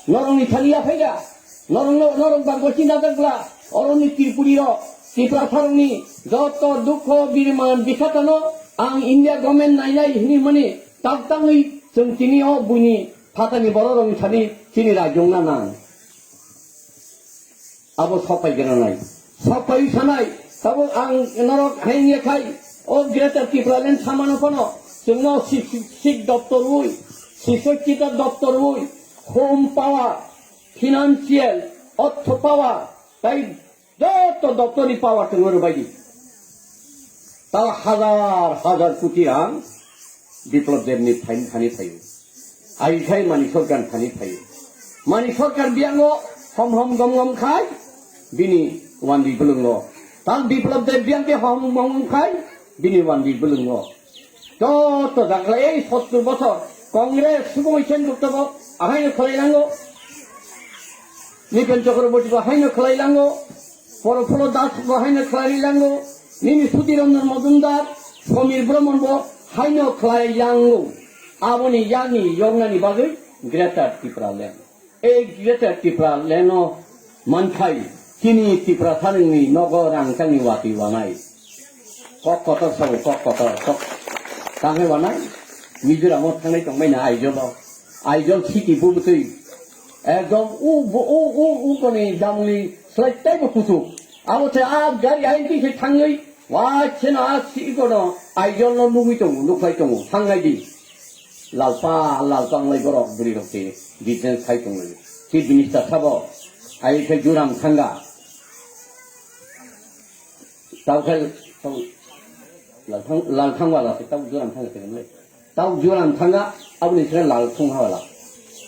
नरंनि थालिया फैगा नरं बागवती नाजाग्ला अरनि त्रिपुरियो त्रिपुरा थारंनि जत दुख बिरमान बिखातानो आं इंडिया गवर्नमेंट नायनाय हिनि माने ताकताङै जों तिनियो बुनि फातानि बर' रंनि थानि तिनि रायजोंना नां आबो सफाय गोनांनाय सफाय सानाय ताबो आं नरक हायनिखाय ओ ग्रेटर त्रिपुरालेण्ड सामानफनो जोंनो सिक दप्तर उइ शिक्षकिता दप्तर उइ होम पावर फिनान्सियल अर्थ पावर ताई जत दप्तरनि पावर दङ बायदि ताव हाजार कोटी रां बिप्लब देबनि थानि थायो आइखाय मानि सरकार थानि थायो मानि सरकार बियांगो हम गम खाय बिनि वानदि बुलुंगो तां बिप्लब देब बियांगे हम खाय बिनि वानदि बुलुंगो जत जाग्ला 70 बছর कांग्रेस सुगमैसेन गुप्तबो आहायनो खलायनांगौ निपेन चक्रवर्तीखौ आहायनो खलायनांगौ परफुल्ल दासखौ आहायनो खलायनांगौ निनि सुधीररंजन मजुमदार समीर ब्रह्मनबो हायनो खलायनांगौ आबोनि यानि यंनानि बागै ग्रेटर त्रिपुरालेण्ड ए ग्रेटर त्रिपुरालेण्ड मानखाय तिनि त्रिपुरा थारंनि नगर आंखांनि वाति वानाय ककतर सब ककतर थांनाय वानाय मिजोरामाव थांनाय दंबायना आइजल सिटि बुबुतै एकदम उ कोनि दामनि स्लाइटाइबो कुसु आबोथे आ गारि आइदि से थाङै वाचेना सिगोनो आइजल लुगै दङ लुखाय दङ थांनायदि लालपांलाय गरक बुरि रक्ति बिजनेस खाय दङ चिफ मिनिस्टार साबो आइखे जुराम थांगा तावखेल लालथां वाला ताव जुराम थांगा तेनलै ताव जुराम थांगा आबनि से लालथां वाला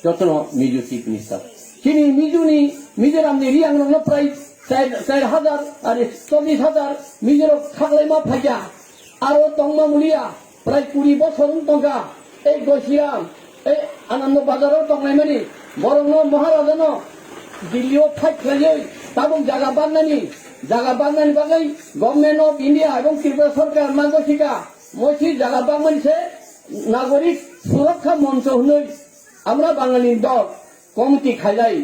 जतनो मिजु चिफ मिनिस्टार चिनि मिजुनि मिजोरामनि रियांगनो प्राय 4000 आरो 40000 मिजोर खागलायमा फाइजा आरो तंमा मुलिया प्राय 20 बছর टंका ए गसियाम ए आनंद बाजाराव दंनाय मानि बरंनो महाराजानो दिल्लीयाव फाइट खालायै ताबुं जागा बाननायनि बागै गभर्नमेंट अफ इंडिया एवं त्रिपुरा सरकार मानगसिका मसि जागा बांमोनसे नागरिक सुरक्षा मंच हनै আমরা বাঙালি দল কমিটি খাইলাই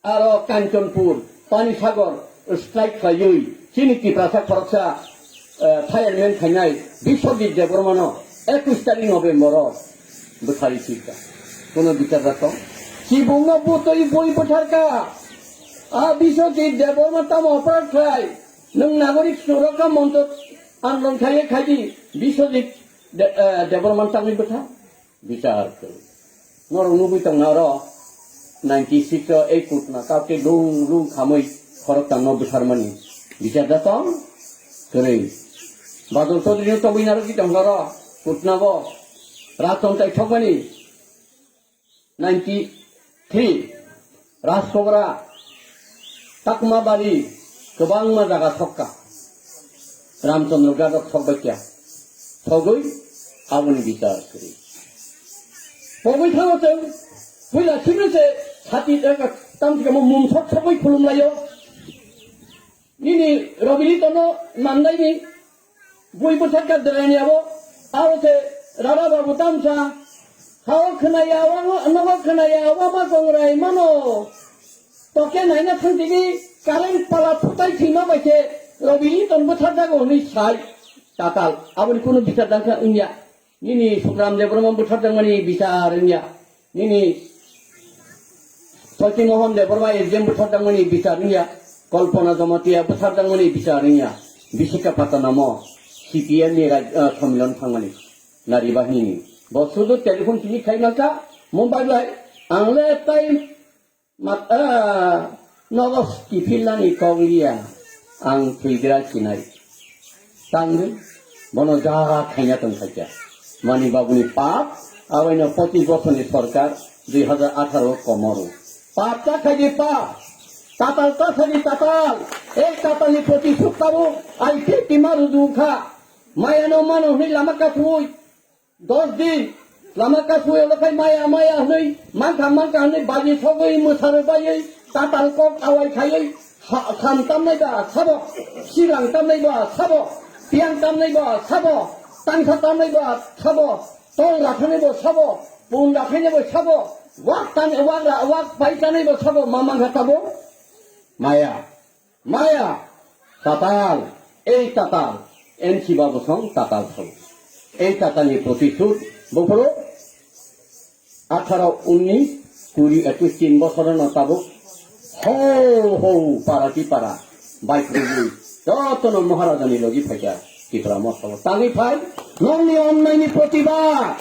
আর কাঞ্চনপুর পানিসাগর স্ট্রাইক খাইयै চিনি ত্রিপুরা খরচা ফায়ারমেন খাইनाय বিশ্বজিৎ দেববর্মন 21 তারিখ নভেম্बर बुथारि सिका কোনো বিচার রাখো সিবুঙ্গ বুতই বই বুথারকা বিশ্বজিৎ দেববর্মন তাম অপরাধ খাই নং নাগরিক সুরক্ষা মন্ত্র আন্দোলন খাইদি বিশ্বজিৎ দেববর্মন তামনি বুথা বিচার করো नरं नुबैतं नारो 96 8 फुट ना काके लुं खामै खरकतां न बुसारमानि बिचार जातं करै बादल चौधरी तबैनारो गितं गरो फुटनाबो राजतन्त्राय ठगमानि 93 राजकबरा ताकमाबारि गोबां मा जागा ठगका रामचंद्र गादक ठगबायकिया ठगै आबुनि बिचार करै बबे थाङोथों फैला थिब्रसे साथि तामथिका मुमसक सबै खुलुमलायो निनि रबिलितनो माननायनि बयबो सरकार देलायनायाबो आरोथे राधा बाबु तामसा हाव खोनायावा मा गंराय मानो तके नायना थांदिनि कारेन्ट पाला फुटाय थैमा बायथे रबिलितनबो थारजागौ नै साय ताताल आबोनि कुनु बिचार दांखा इंडिया निनि सुग्राम देबबर्मन बुथारदोंमोननि बिचारनिया निनि सति मोहन देबबर्मा एजेम बुथारदोंमोननि बिचारनिया कल्पना जमातिया बुथारदोंमोननि बिचारनिया बिशिका पातानामो सीपीएम नि सम्मेलन थांमानि नारी बाहिनी बसुदु टेलिफोन तिनि खाइनाका मुम्बाइ लाय आंले टाइम नगस किफिलानि कौलिया आं फैग्रा खिनाय तांगै बनो जा खाइना दंखाया मानी बाबुनि पाप आवायनो 25 बছरनि सरकार 2018 कमरो पाप ताखायदि पाप ताताल ताखायदि ताताल एक तातालनि प्रतिशोध काबो आइखे तिमारु दुखा मायानो मानो हनै लामा काथुय 10 दिन लामा काथुय लखाय माया हनै मांखा हनै बाजि सगै मोसारो बायै ताताल कक आवाय खायै खाम तामनायबा साबो सिरां तामनायबा साबो पियां तामनायबा साबो तांखा तामनायबा साबो तल लाखानायबो साबो बुं लाखानायबो साबो wak paitane bo sabo mamang hatabo maya tatal এই tatal NC babu song tatal song এই tatalni প্রতিশোধ বপরো 18 19 20 21 3 বছরের নতাবো হো পারাটি পারা বাইক রুবি যতন মহারাজানি লগি ফাইকা কিতরা মস্ত তানি ফাই ননি অন্যায়নি প্রতিবাদ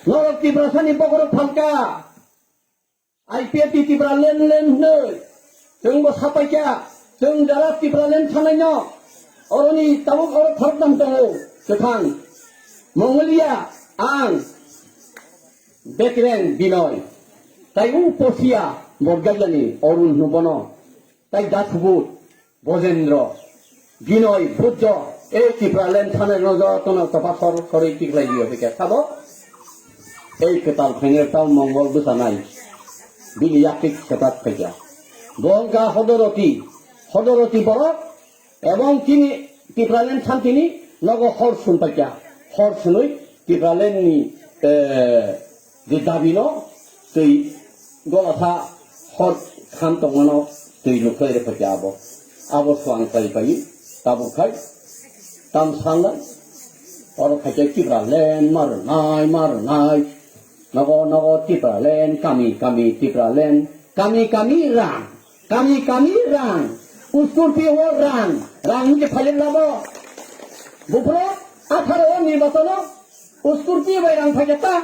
নরক তিব্রাসানি বগর ফালকা আইপিএটি তিব্রা লেন नै जोंबो सापाइका जों जारा तिब्रा लेन थानाय न अरनि ताबुक अर खरदाम दङ गोथां मंगलिया आं बेकरें बिनय ताइ उपसिया बरगाइलानि अरुण नुबन ताइ दासुबुत बजेन्द्र बिनय भुज এই तिब्रा लेन थानाय नजतन तपासर सरै तिग्लाय दियो बेके साबो এই केताल फेंगेटाव मंगल बोसानाय बिलियातिक सेपात फैया বঙ্গা হদরতি বড় এবং তিনি টিপ্রালেন শান্তিনি নগ হরসুন পাইকা হরসুনই টিপ্রালেননি যে দাবিনো তুই গলাথা হর খাম তঙ্গনো তুই লুখাইরে পাইকা আবো সোয়াং পাই তাবুখাই তাম সানলাই অর খাইকে টিপ্রালেন মারনাই নগ টিপ্রালেন কামি টিপ্রালেন kami rang uskur pi wo rang je phalen labo bupro 18 নির্বাচন uskur pi bai rang phajata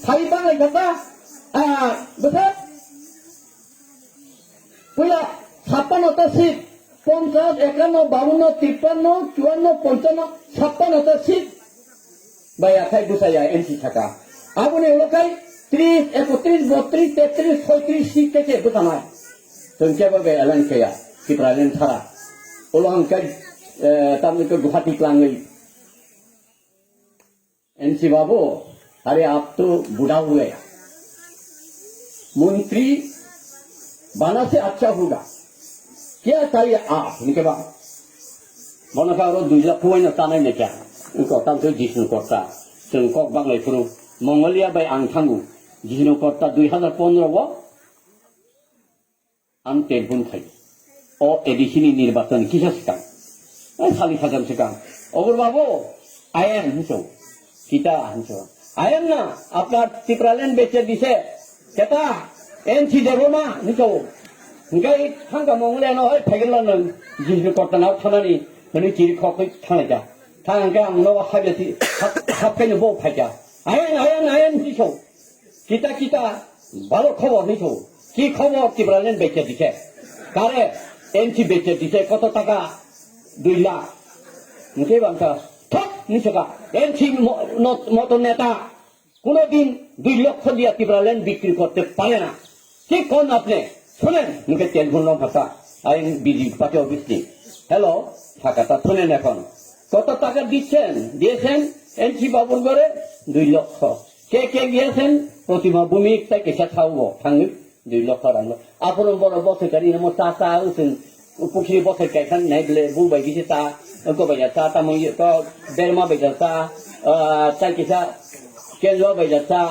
phai bangai gata betul puya 56 ta sit 50 51 52 53 54 55 56 ta sit baya khai busaya NC thaka abune ulokai 30 31 32 33 36 sit থেকে butamai Tengkeba be alang kaya kipralen thara ulang kai tamne ko guhati klangai NC बाबू अरे आप तो बूढ़ा हुए मंत्री बना से अच्छा होगा क्या चाहिए आप उनके बाद बना का और दूसरा कोई ना ताने नहीं क्या उनको तब तो जिसने करता संकोक बांग्लाई पुरु मंगलिया बाय आंथांगु जिसने करता 2015 वो आम टेलीफोन खाई और एडिशनी निर्वाचन किसा सिकां साली साजाम सिकां अगर बाबू ion हिंसो kita hanso ayam na apnar tipralen beche dise kata NC deroma niso ngai thangka mongle no hoi phagela nang jisu kortana thanani mani chiri khokoi thanaja thangka anglo habeti hapkaino bo phaja ayan niso kita balo khobor niso ki khobor tipralen beche dise kare NC beche dise koto taka 2 lakh ngai bangka নিশকা NC মতো নেতা কোনদিন 2 লক্ষ দিয়া তিব্রালেন বিক্রি করতে পারে না ঠিক কোন আপনি শুনেন মুখে টেলিফোন ভাষা আইন বিজি পার্টি অফিসটি হ্যালো টাকাটা শুনেন এখন কত টাকা দিয়েছেন এনসি বাবুর ঘরে 2 লক্ষ কে গিয়েছেন প্রতিমা ভূমি তাই কেসা খাওয়াবো থাঙ্গি 2 লক্ষ রাখলো আপনার বড় বছরকারী নাম চাচা উঠেন পুকুরি বছরকার খান নাইলে বুবাই গেছে তাก็ไปจะตามมือก็เดินมาไปจะตาใจกิจเกี่ยวไปจะตา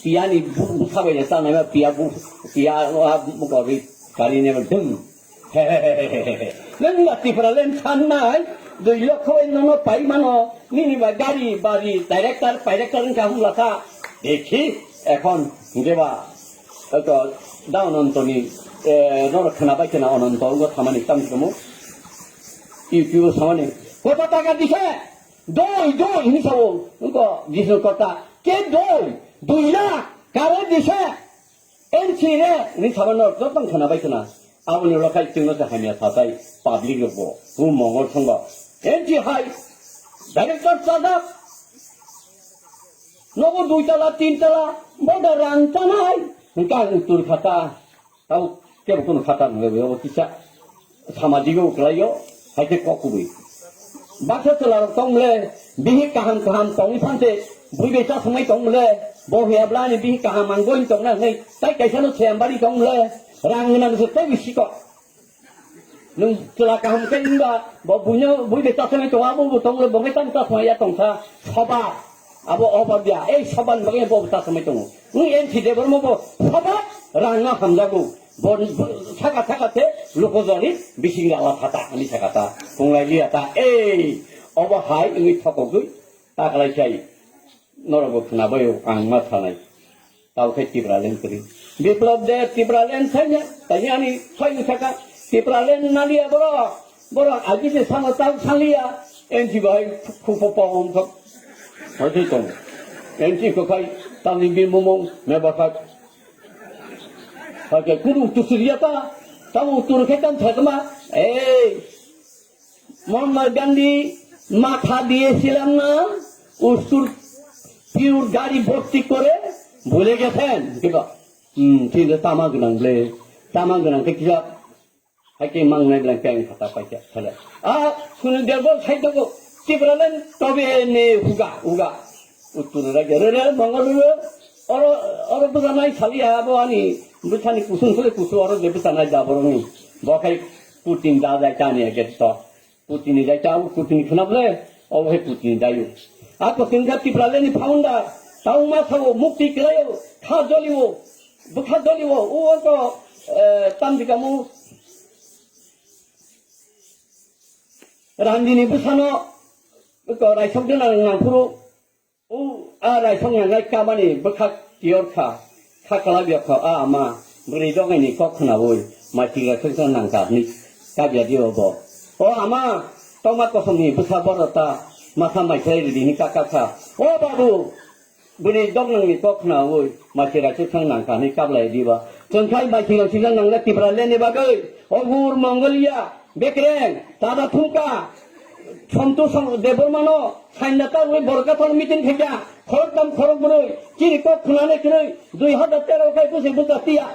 ปีนี้บุษบไปจะตาไหนมาปีว่ามุกอริการีเนี่ยมันดึงนั่นแหละที่ประเด็นทันไหมโดยลูกเขาเองน้องไปมันนี่ว่าการีบารีดีเรคเตอร์นั่นเขาหุ่นละท่าเด็กที่এখনเดี๋ยวว่าก็ดาวนันตัวนี้นรกขนาดไปขนาดอนันต์ก็ทำมันอีกตั้งกี่โมงইউটিউব সামনে কত টাকা দিছে দই হিসাব দিছে কথা কে 2 লাখ কারে দিছে এনসি রে নিসাবানো যতন খানা পাইছনা আবনি রখাই চিংনো হামিয়া থাতাই পাবলিক রব ও মঙ্গল সংগ এনসি হাই ডাইরেক্টর সাদাব নব 2 তলা 3 তলা বড় রাংটা নাই কাল তোর খাতা তাও কে কোন খাতা নবে ও কিসা সামাজিক উকলাইও হাইতে ককুবি বাসা চলার তংলে বিহি কাহাম তং ফানতে বুইবে চা সময় তংলে বহিয়াব্লানি বিহি কাহাম আঙ্গইন তংনা nei তাই কাইসানো ছেমবাড়ি তংলে রাংনান সতে বিসিক নং চলা কাহাম কেনবা বুইবে চা সময় তংা বু তংলে বগে তাম চা সময় তংসা সবা abo oba dia saban bagai bo ta samai tongo NC de bormo bo saba ranga hamjago bon saka saka te lokojoni bisinga ala thata ani sakata konglai liata oba hai ngi thakogui ta kalai chai norogo khnabayo angma thanai tau khai tibralen kri biplab de tibralen thanya tanyani phai saka tibralen nalia boro agi de sama tau salia NC bai khupopom thak hoi tong NC ko khai tang bi momong me bakhat Oke, kudu tusuriata, tahu turketan terkema, Muhammad Gandhi মাথা দিয়েছিলাম না উস্তুর pure গাড়ি ভর্তি করে ভুলে গেছেন কিবা ঠিক তামাক নাংলে তামাক নাংতে কিবা হাইকে মাংনাই ব্লাঙ্কেং খাতা পাইছে তাহলে শুনে দেব সাইদব টিবরালেন তবে নে উগা উত্তর রাগে রে মঙ্গলুরে অর বুঝানাই খালি আবো আনি বুঝানি কুসুন করে কুসু অর দেবতানাই যাবরনি বখাই পুতিন দা যায় টানিয়ে গেছে Putin dah tahu Putin kenapa le? Oh Putin dah yo. Aku tinggal di Berlin ni founder. Tahu masa wo mukti kelayo, khajoliwo, bukhajoliwo. Oh tu tandi kamu Ranjini busano, itu raisong dia nang puru. Oh raisong yang naik kamani bukhak tior kha kalabia kha ama beri dong ini kok kenapa? Mati raisong nang kah ni kabia dia bo. Oh ama, tomat kosong ni besar berata masa macam ini ni kakak. Oh baru beri dong ni kok na, oi masih rasa senang kan ni kablai dia. Contoh macam ni silang nang leti Berlin ni bagai. Oh Gur Mongolia, Bekreng, tada thungka. Contoh sang debormano, sainata oi borka thon meeting kerja. Khorok beroi, kini kok khulane kini 2013 kai tu sebut tia.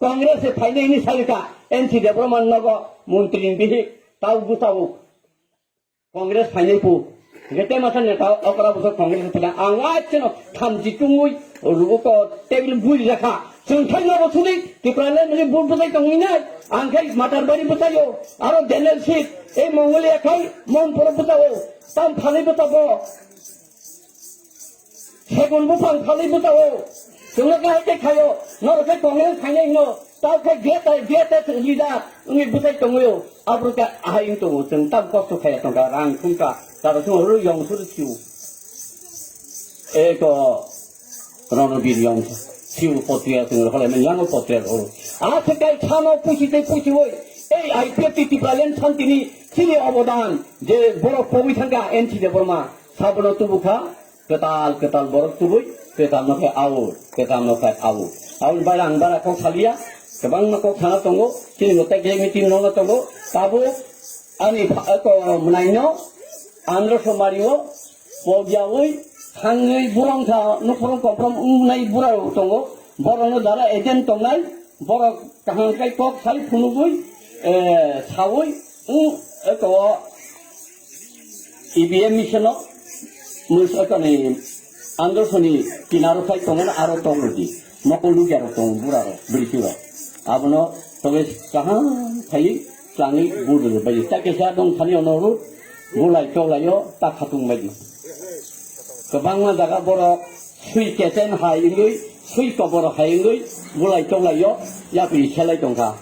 Kongres se faile ini salika. NC deborman nago menteri bihi. Tahu Kongres final pu. Kita macam ni tahu apa bukan Kongres tu lah. Angkat cina thamji tungui, rugo ko table bui rakha. Contoh ni apa suri? Di Berlin ni bui bukai tungui ni. Angkat matar bari bukayo. Aro Daniel Sheet, Mongolia kai, Monpur bukayo. Tam khali bukayo. Segun bukan khali bukayo. Jangan kaya kayo. Nor kaya Kongres final no. Tahu kaya dia lidah. Ini bukai tungui. Apakah ahai itu tentang kosong kaya tentang orang tungka, tapi semua orang yang sudah siu, orang lebih yang siu potria tengah kalau menyanyi potria orang. Sekarang sama puisi, woi, IPF di Berlin santi ni sini abadan, je borok powi tangga NC de Burma, sabun tu buka, ketal borok tu bui, ketal nak awur, awur barang kau salia. Kebang makok sana tunggu, sini ngotek jadi meeting nong tunggu, tabu, ani aku menaino, andro somario, pogiawi, hangai burang sa, nupurang komprom nai burau tunggu, borang dara agent tongai, borang kahangkai kok sali punugui, sawui, aku IBM mission mus aku ni andro soni kinaro kai tongan aro tunggu di, makulu jaro tunggu burau berisiwa. Abno tobe kahan khai sangi budu bai ta kesa dong khani onoru bulai cholayo ta khatung bai kabangma daga boro sui kesen hai ingui sui ko boro hai ingui bulai cholayo ya pi khelai tongka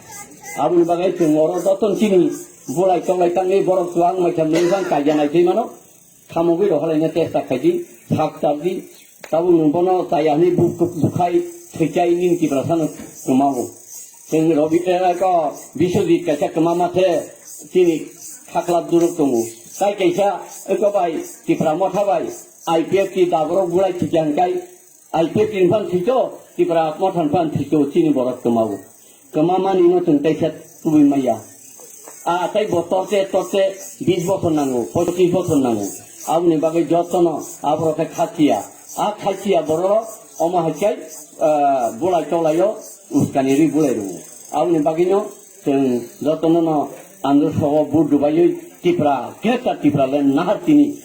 abun bagai chungoro doton chini bulai cholai tangi boro suang macam ningsan kajanai thimano khamugui ro halai ne testa khaji thak tabdi tabun bono tayani bukai thechai ning ki prasana kumau Sehingga Robi ko bisudi kaca kemamate sini haklap duruk tunggu. Kai kaisa ko bai ti pramo thabai IPF ki dabro bulai tijan kai IPF infan thito ti pramo thanpan thito sini borak kemau. Kemama nino tungtai set tui maya. Tai botorte 20 বছর nangu 25 বছর nangu. Abni bagai jotono abro ka khatia. Khatia boro oma hachai bulai tolayo uskaniri bulai ru. Awalnya baginya, jotono andro sawo budu bayu tipra, kita tipra len nahar tini.